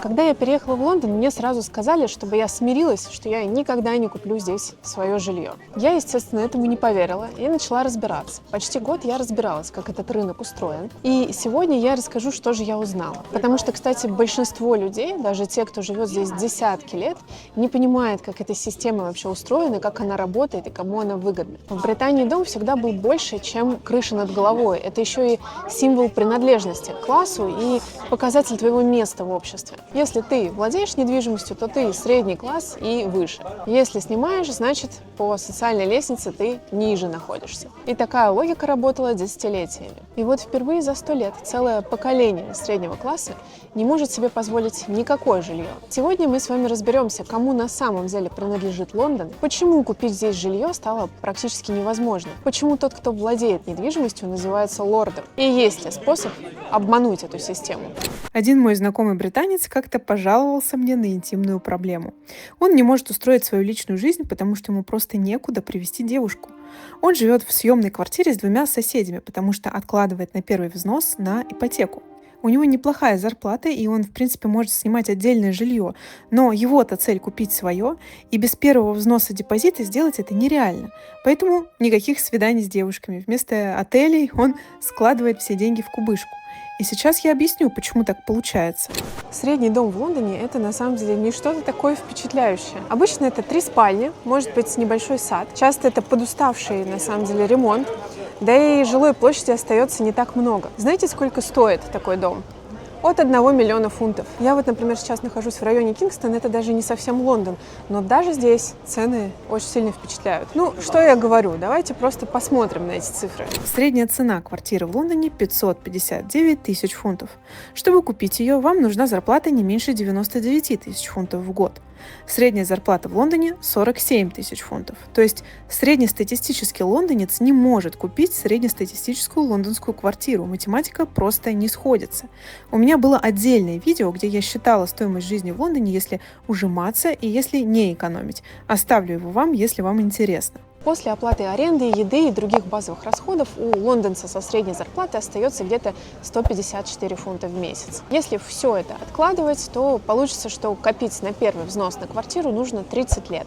Когда я переехала в Лондон, мне сразу сказали, чтобы я смирилась, что я никогда не куплю здесь свое жилье. Я, естественно, этому не поверила и начала разбираться. Почти год я разбиралась, как этот рынок устроен. И сегодня я расскажу, что же я узнала. Потому что, кстати, большинство людей, даже те, кто живет здесь десятки лет, не понимает, как эта система вообще устроена, как она работает и кому она выгодна. В Британии дом всегда был больше, чем крыша над головой. Это еще и символ принадлежности к классу и показатель твоего места в обществе. Если ты владеешь недвижимостью, то ты средний класс и выше. Если снимаешь, значит, по социальной лестнице ты ниже находишься. И такая логика работала десятилетиями. И вот впервые за 100 лет целое поколение среднего класса не может себе позволить никакое жилье. Сегодня мы с вами разберемся, кому на самом деле принадлежит Лондон, почему купить здесь жилье стало практически невозможно, почему тот, кто владеет недвижимостью, называется лордом, и есть ли способ обмануть эту систему. Один мой знакомый британец как-то пожаловался мне на интимную проблему. Он не может устроить свою личную жизнь, потому что ему просто некуда привезти девушку. Он живет в съемной квартире с 2 соседями, потому что откладывает на первый взнос на ипотеку. У него неплохая зарплата, и он, в принципе, может снимать отдельное жилье. Но его-то цель купить свое, и без первого взноса депозита сделать это нереально. Поэтому никаких свиданий с девушками. Вместо отелей он складывает все деньги в кубышку. И сейчас я объясню, почему так получается. Средний дом в Лондоне – это на самом деле не что-то такое впечатляющее. Обычно это 3 спальни, может быть небольшой сад. Часто это подуставший на самом деле ремонт. Да и жилой площади остается не так много. Знаете, сколько стоит такой дом? От 1 миллиона фунтов. Я вот, например, сейчас нахожусь в районе Кингстон, это даже не совсем Лондон, но даже здесь цены очень сильно впечатляют. Ну, что я говорю, давайте просто посмотрим на эти цифры. Средняя цена квартиры в Лондоне 559 тысяч фунтов. Чтобы купить ее, вам нужна зарплата не меньше 99 тысяч фунтов в год. Средняя зарплата в Лондоне 47 тысяч фунтов. То есть среднестатистический лондонец не может купить среднестатистическую лондонскую квартиру. Математика просто не сходится. У меня было отдельное видео, где я считала стоимость жизни в Лондоне, если ужиматься и если не экономить. Оставлю его вам, если вам интересно. После оплаты аренды, еды и других базовых расходов у лондонца со средней зарплатой остается где-то 154 фунта в месяц. Если все это откладывать, то получится, что копить на первый взнос на квартиру нужно 30 лет.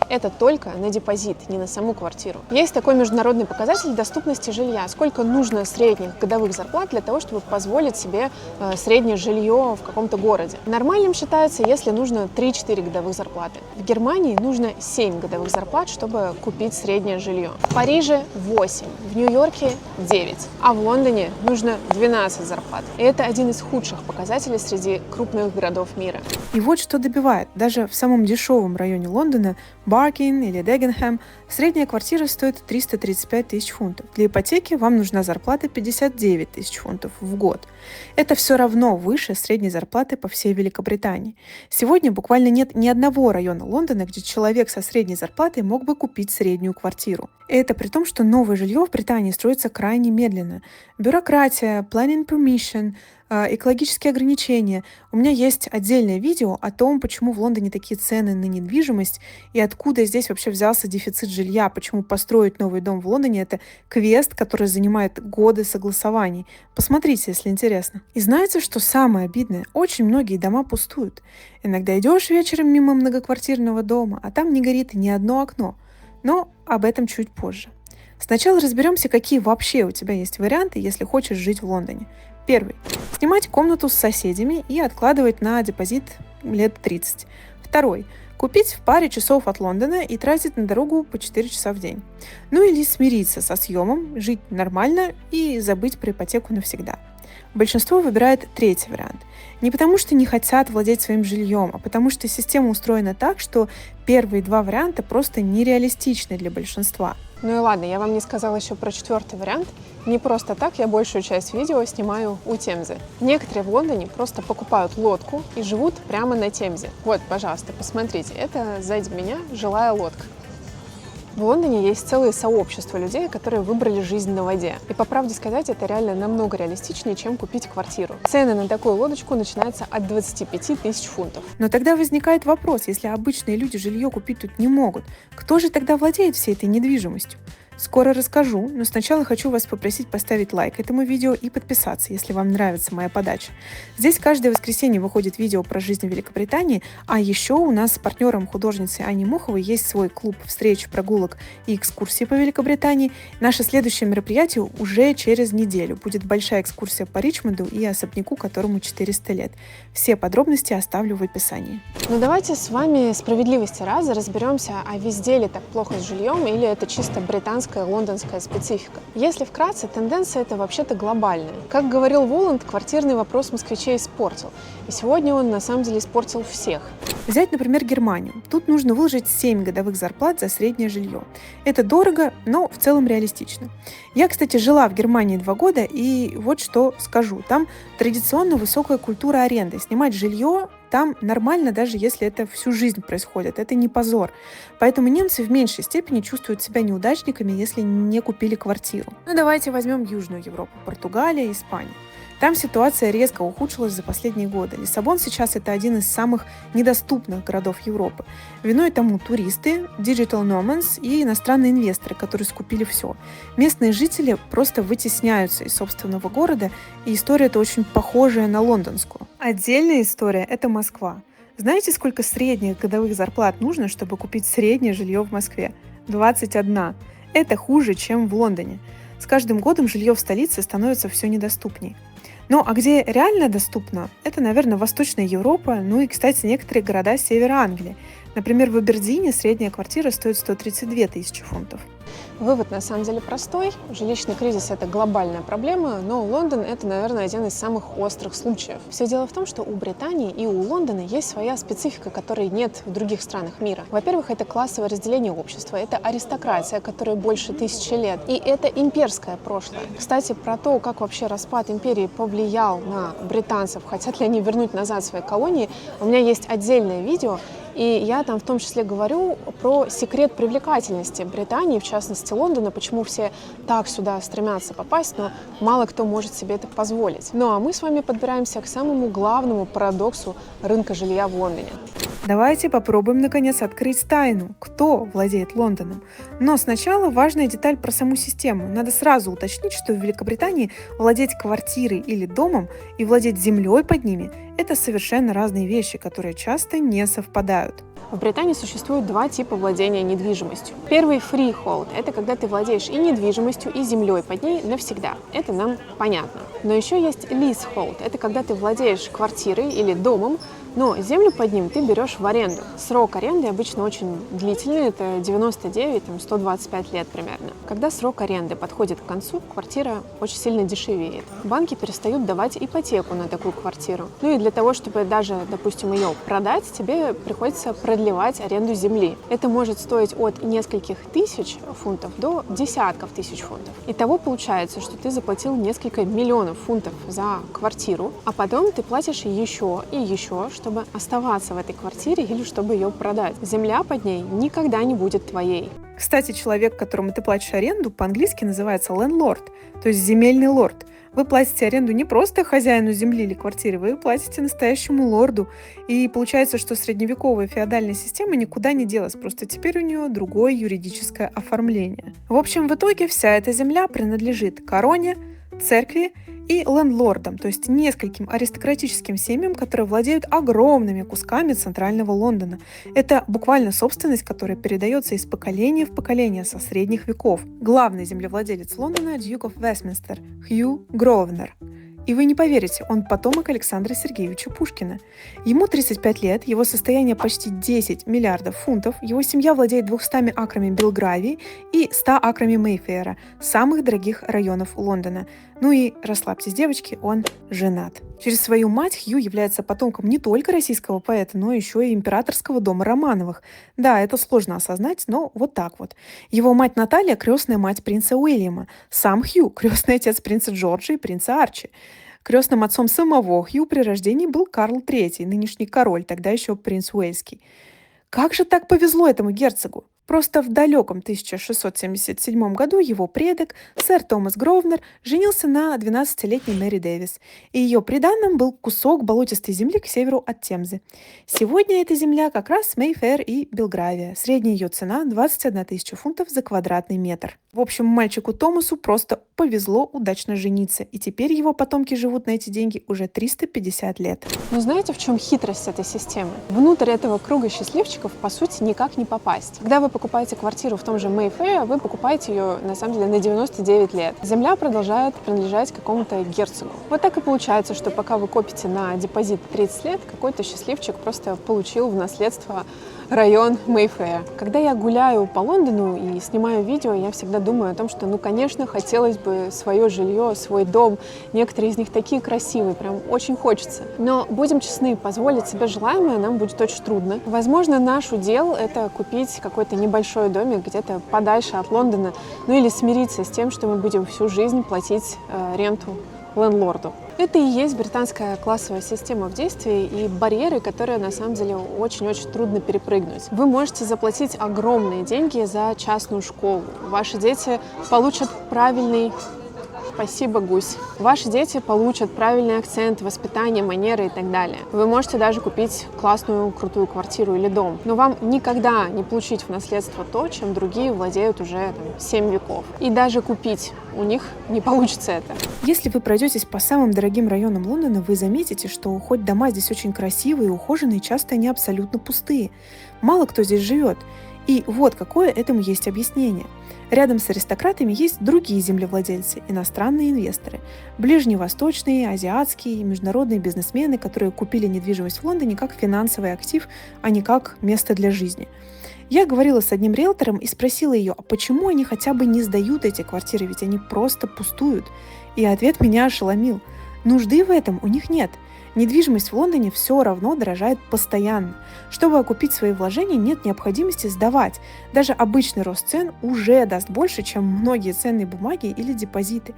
Это только на депозит, не на саму квартиру. Есть такой международный показатель доступности жилья. Сколько нужно средних годовых зарплат для того, чтобы позволить себе среднее жилье в каком-то городе. Нормальным считается, если нужно 3-4 годовых зарплаты. В Германии нужно 7 годовых зарплат, чтобы купить среднее жилье. В Париже 8, в Нью-Йорке 9, а в Лондоне нужно 12 зарплат. И это один из худших показателей среди крупных городов мира. И вот что добивает. Даже в самом дешевом районе Лондона, Баркин или Дегенхэм, средняя квартира стоит 335 тысяч фунтов. Для ипотеки вам нужна зарплата 59 тысяч фунтов в год. Это все равно выше средней зарплаты по всей Великобритании. Сегодня буквально нет ни одного района Лондона, где человек со средней зарплатой мог бы купить среднюю квартиру. И это при том, что новое жилье в Британии строится крайне медленно. Бюрократия, planning permission, экологические ограничения. У меня есть отдельное видео о том, почему в Лондоне такие цены на недвижимость и откуда здесь вообще взялся дефицит жилья, почему построить новый дом в Лондоне — это квест, который занимает годы согласований. Посмотрите, если интересно. И знаете, что самое обидное? Очень многие дома пустуют. Иногда идешь вечером мимо многоквартирного дома, а там не горит ни одно окно. Но об этом чуть позже. Сначала разберемся, какие вообще у тебя есть варианты, если хочешь жить в Лондоне. Первый. Снимать комнату с соседями и откладывать на депозит лет 30. Второй. Купить в паре часов от Лондона и тратить на дорогу по 4 часа в день. Ну или смириться со съемом, жить нормально и забыть про ипотеку навсегда. Большинство выбирает третий вариант. Не потому, что не хотят владеть своим жильем, а потому, что система устроена так, что первые 2 варианта просто нереалистичны для большинства. Ну и ладно, я вам не сказала еще про 4-й вариант. Не просто так я большую часть видео снимаю у Темзы. Некоторые в Лондоне просто покупают лодку и живут прямо на Темзе. Вот, пожалуйста, посмотрите, это сзади меня жилая лодка. В Лондоне есть целые сообщества людей, которые выбрали жизнь на воде. И по правде сказать, это реально намного реалистичнее, чем купить квартиру. Цены на такую лодочку начинаются от 25 тысяч фунтов. Но тогда возникает вопрос, если обычные люди жилье купить тут не могут, кто же тогда владеет всей этой недвижимостью? Скоро расскажу, но сначала хочу вас попросить поставить лайк этому видео и подписаться, если вам нравится моя подача. Здесь каждое воскресенье выходит видео про жизнь в Великобритании, а еще у нас с партнером художницы Аней Муховой есть свой клуб встреч, прогулок и экскурсий по Великобритании. Наше следующее мероприятие уже через неделю. Будет большая экскурсия по Ричмонду и особняку, которому 400 лет. Все подробности оставлю в описании. Ну давайте с вами справедливости ради разберемся, а везде ли так плохо с жильем или это чисто британская, лондонская специфика. Если вкратце, тенденция это вообще-то глобальная. Как говорил Воланд, квартирный вопрос москвичей испортил. И сегодня он на самом деле испортил всех. Взять, например, Германию. Тут нужно выложить 7 годовых зарплат за среднее жилье. Это дорого, но в целом реалистично. Я, кстати, жила в Германии 2 года, и вот что скажу. Там традиционно высокая культура аренды. Снимать жилье там нормально, даже если это всю жизнь происходит. Это не позор. Поэтому немцы в меньшей степени чувствуют себя неудачниками, если не купили квартиру. Ну, давайте возьмем Южную Европу, Португалия, Испания. Там ситуация резко ухудшилась за последние годы. Лиссабон сейчас это один из самых недоступных городов Европы. Виной тому туристы, digital nomads и иностранные инвесторы, которые скупили все. Местные жители просто вытесняются из собственного города, и история эта очень похожая на лондонскую. Отдельная история – это Москва. Знаете, сколько средних годовых зарплат нужно, чтобы купить среднее жилье в Москве? 21. Это хуже, чем в Лондоне. С каждым годом жилье в столице становится все недоступней. Ну, а где реально доступно, это, наверное, Восточная Европа, ну и, кстати, некоторые города севера Англии. Например, в Абердине средняя квартира стоит 132 тысячи фунтов. Вывод на самом деле простой. Жилищный кризис – это глобальная проблема, но Лондон – это, наверное, один из самых острых случаев. Все дело в том, что у Британии и у Лондона есть своя специфика, которой нет в других странах мира. Во-первых, это классовое разделение общества, это аристократия, которая больше 1000 лет, и это имперское прошлое. Кстати, про то, как вообще распад империи повлиял на британцев, хотят ли они вернуть назад свои колонии, у меня есть отдельное видео, и я там в том числе говорю про секрет привлекательности Британии, в частности Лондона, почему все так сюда стремятся попасть, но мало кто может себе это позволить. Ну а мы с вами подбираемся к самому главному парадоксу рынка жилья в Лондоне. Давайте попробуем, наконец, открыть тайну, кто владеет Лондоном. Но сначала важная деталь про саму систему. Надо сразу уточнить, что в Великобритании владеть квартирой или домом и владеть землей под ними – это совершенно разные вещи, которые часто не совпадают. В Британии существует два типа владения недвижимостью. Первый – freehold. Это когда ты владеешь и недвижимостью, и землей под ней навсегда. Это нам понятно. Но еще есть leasehold. Это когда ты владеешь квартирой или домом, но землю под ним ты берешь в аренду. Срок аренды обычно очень длительный, это 99-125 лет примерно. Когда срок аренды подходит к концу, квартира очень сильно дешевеет. Банки перестают давать ипотеку на такую квартиру. Ну и для того, чтобы даже, допустим, ее продать, тебе приходится продлевать аренду земли. Это может стоить от нескольких тысяч фунтов до десятков тысяч фунтов. Итого получается, что ты заплатил несколько миллионов фунтов за квартиру, а потом ты платишь еще и еще, чтобы оставаться в этой квартире или чтобы ее продать. Земля под ней никогда не будет твоей. Кстати, человек, которому ты платишь аренду, по-английски называется landlord, то есть земельный лорд. Вы платите аренду не просто хозяину земли или квартиры, вы платите настоящему лорду. И получается, что средневековая феодальная система никуда не делась, просто теперь у нее другое юридическое оформление. В общем, в итоге вся эта земля принадлежит короне, церкви и лендлордам, то есть нескольким аристократическим семьям, которые владеют огромными кусками центрального Лондона. Это буквально собственность, которая передается из поколения в поколение со средних веков. Главный землевладелец Лондона – Duke of Westminster Хью Гросвенор. И вы не поверите, он потомок Александра Сергеевича Пушкина. Ему 35 лет, его состояние почти 10 миллиардов фунтов, его семья владеет 200 акрами Белгравии и 100 акрами Мейфэра, самых дорогих районов Лондона. Ну и, расслабьтесь, девочки, он женат. Через свою мать Хью является потомком не только российского поэта, но еще и императорского дома Романовых. Да, это сложно осознать, но вот так вот. Его мать Наталья – крестная мать принца Уильяма. Сам Хью – крестный отец принца Джорджа и принца Арчи. Крестным отцом самого Хью при рождении был Карл III, нынешний король, тогда еще принц Уэльский. Как же так повезло этому герцогу? Просто в далеком 1677 году его предок, сэр Томас Гровнер, женился на 12-летней Мэри Дэвис, и ее приданным был кусок болотистой земли к северу от Темзы. Сегодня эта земля как раз Мейфэр и Белгравия. Средняя ее цена — 21 тысяча фунтов за квадратный метр. В общем, мальчику Томасу просто повезло удачно жениться, и теперь его потомки живут на эти деньги уже 350 лет. Но знаете, в чем хитрость этой системы? Внутрь этого круга счастливчиков, по сути, никак не попасть. Когда вы покупаете квартиру в том же Мейфэре, вы покупаете ее, на самом деле, на 99 лет. Земля продолжает принадлежать какому-то герцогу. Вот так и получается, что пока вы копите на депозит 30 лет, какой-то счастливчик просто получил в наследство район Мейфэя. Когда я гуляю по Лондону и снимаю видео, я всегда думаю о том, что, конечно, хотелось бы свое жилье, свой дом. Некоторые из них такие красивые, прям очень хочется. Но, будем честны, позволить себе желаемое нам будет очень трудно. Возможно, наш удел — это купить какой-то небольшой домик где-то подальше от Лондона, ну или смириться с тем, что мы будем всю жизнь платить ренту лендлорду. Это и есть британская классовая система в действии и барьеры, которые на самом деле очень-очень трудно перепрыгнуть. Вы можете заплатить огромные деньги за частную школу. Ваши дети получат правильный... Спасибо, гусь. Ваши дети получат правильный акцент, воспитание, манеры и так далее. Вы можете даже купить классную, крутую квартиру или дом. Но вам никогда не получить в наследство то, чем другие владеют уже 7 веков. И даже купить у них не получится это. Если вы пройдетесь по самым дорогим районам Лондона, вы заметите, что хоть дома здесь очень красивые и ухоженные, часто они абсолютно пустые. Мало кто здесь живет. И вот какое этому есть объяснение. Рядом с аристократами есть другие землевладельцы, иностранные инвесторы, ближневосточные, азиатские и международные бизнесмены, которые купили недвижимость в Лондоне как финансовый актив, а не как место для жизни. Я говорила с одним риэлтором и спросила ее, а почему они хотя бы не сдают эти квартиры, ведь они просто пустуют. И ответ меня ошеломил. Нужды в этом у них нет. Недвижимость в Лондоне все равно дорожает постоянно. Чтобы окупить свои вложения, нет необходимости сдавать. Даже обычный рост цен уже даст больше, чем многие ценные бумаги или депозиты.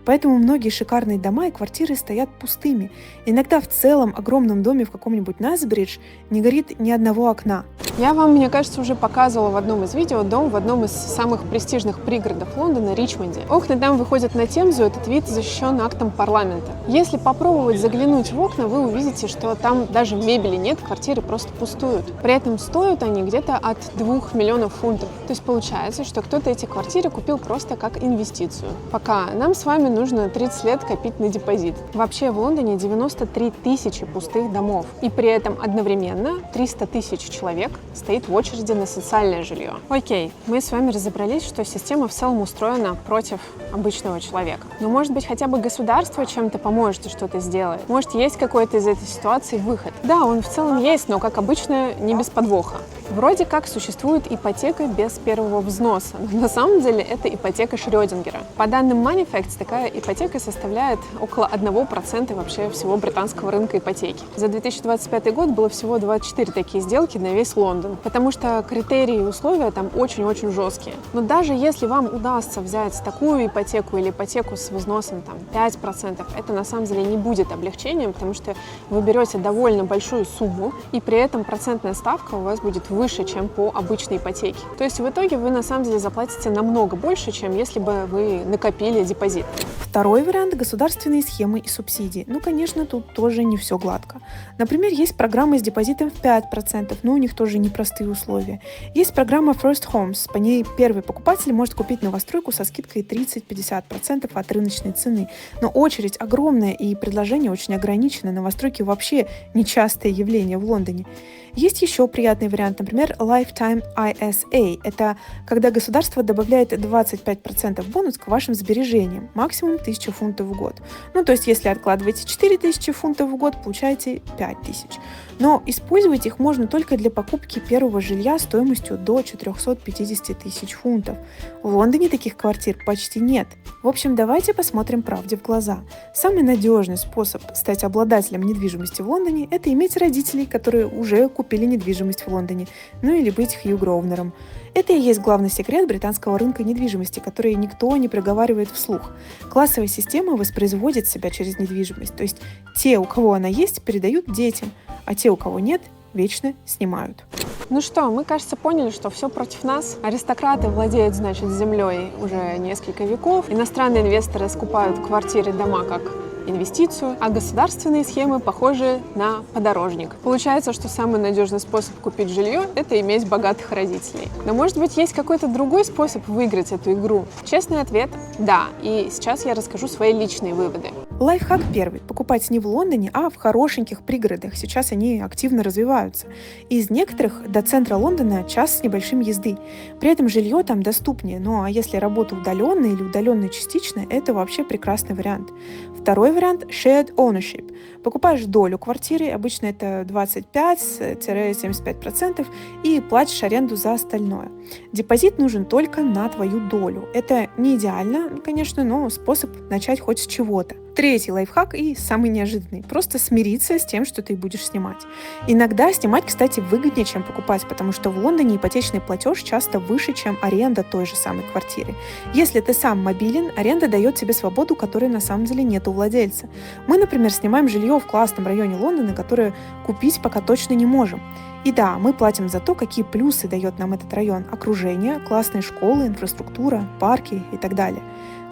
Поэтому многие шикарные дома и квартиры стоят пустыми. Иногда в целом огромном доме в каком-нибудь Насбридж не горит ни одного окна. Я вам, мне кажется, уже показывала в одном из видео дом в одном из самых престижных пригородов Лондона, Ричмонде. Окна там выходят на Темзу, этот вид защищен актом парламента. Если попробовать заглянуть в окна, вы увидите, что там даже мебели нет, квартиры просто пустуют. При этом стоят они где-то от 2 миллионов фунтов. То есть получается, что кто-то эти квартиры купил просто как инвестицию. Пока нам с вами нужно 30 лет копить на депозит. Вообще в Лондоне 93 тысячи пустых домов. И при этом одновременно 300 тысяч человек стоит в очереди на социальное жилье. Окей, мы с вами разобрались, что система в целом устроена против обычного человека. Но может быть хотя бы государство чем-то поможет и что-то сделает. Может есть какой-то из этой ситуации выход. Да, он в целом есть, но как обычно не без подвоха. Вроде как существует ипотека без первого взноса, но на самом деле это ипотека Шрёдингера. По данным Money Facts, такая ипотека составляет около 1% вообще всего британского рынка ипотеки. За 2025 год было всего 24 такие сделки на весь Лондон, потому что критерии и условия там очень-очень жесткие. Но даже если вам удастся взять такую ипотеку или ипотеку с взносом 5%, это на самом деле не будет облегчением, потому что вы берете довольно большую сумму, и при этом процентная ставка у вас будет выше, чем по обычной ипотеке. То есть в итоге вы на самом деле заплатите намного больше, чем если бы вы накопили депозит. Второй вариант — государственные схемы и субсидии. Ну, конечно, тут тоже не все гладко. Например, есть программа с депозитом в 5%, но у них тоже непростые условия. Есть программа First Homes. По ней первый покупатель может купить новостройку со скидкой 30-50% от рыночной цены. Но очередь огромная и предложение очень ограничено. Новостройки вообще нечастое явление в Лондоне. Есть еще приятный вариант, например, Lifetime ISA. Это когда государство добавляет 25% бонус к вашим сбережениям, максимум 1000 фунтов в год. Ну, то есть, если откладываете 4000 фунтов в год, получаете 5000. Но использовать их можно только для покупки первого жилья стоимостью до 450 тысяч фунтов. В Лондоне таких квартир почти нет. В общем, давайте посмотрим правде в глаза. Самый надежный способ стать обладателем недвижимости в Лондоне — это иметь родителей, которые уже купили недвижимость в Лондоне, ну или быть Хью Гровнером. Это и есть главный секрет британского рынка недвижимости, который никто не проговаривает вслух. Классовая система воспроизводит себя через недвижимость, то есть те, у кого она есть, передают детям, а те, у кого нет, вечно снимают. Ну что, мы, кажется, поняли, что все против нас. Аристократы владеют, значит, землей уже несколько веков. Иностранные инвесторы скупают квартиры и дома как инвестицию, а государственные схемы похожи на подорожник. Получается, что самый надежный способ купить жилье – это иметь богатых родителей. Но, может быть, есть какой-то другой способ выиграть эту игру? Честный ответ – да. И сейчас я расскажу свои личные выводы. Лайфхак первый. Покупать не в Лондоне, а в хорошеньких пригородах. Сейчас они активно развиваются. Из некоторых до центра Лондона час с небольшим езды. При этом жилье там доступнее. Ну а если работа удаленная или удаленная частично, это вообще прекрасный вариант. Второй вариант – shared ownership. Покупаешь долю квартиры, обычно это 25-75%, и платишь аренду за остальное. Депозит нужен только на твою долю. Это не идеально, конечно, но способ начать хоть с чего-то. Третий лайфхак и самый неожиданный. Просто смириться с тем, что ты будешь снимать. Иногда снимать, кстати, выгоднее, чем покупать, потому что в Лондоне ипотечный платеж часто выше, чем аренда той же самой квартиры. Если ты сам мобилен, аренда дает тебе свободу, которой на самом деле нет у владельца. Мы, например, снимаем жилье в классном районе Лондона, которое купить пока точно не можем. И да, мы платим за то, какие плюсы дает нам этот район: окружение, классные школы, инфраструктура, парки и так далее.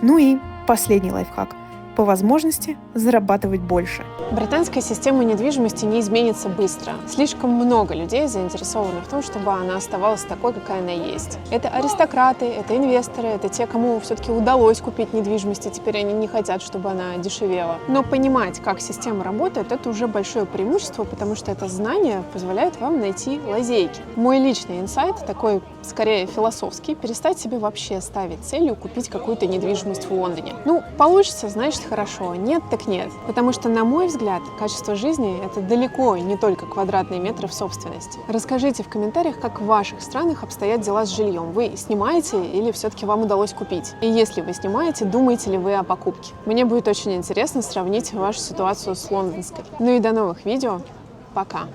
Ну и последний лайфхак. По возможности зарабатывать больше. Британская система недвижимости не изменится быстро. Слишком много людей заинтересованы в том, чтобы она оставалась такой, какая она есть. Это аристократы, это инвесторы, это те, кому все-таки удалось купить недвижимость, и теперь они не хотят, чтобы она дешевела. Но понимать, как система работает, это уже большое преимущество, потому что это знание позволяет вам найти лазейки. Мой личный инсайт, такой скорее философский: перестать себе вообще ставить целью купить какую-то недвижимость в Лондоне. Ну, получится, значит, хорошо, нет, так нет. Потому что, на мой взгляд, качество жизни – это далеко не только квадратные метры в собственности. Расскажите в комментариях, как в ваших странах обстоят дела с жильем. Вы снимаете или все-таки вам удалось купить? И если вы снимаете, думаете ли вы о покупке? Мне будет очень интересно сравнить вашу ситуацию с лондонской. Ну и до новых видео. Пока!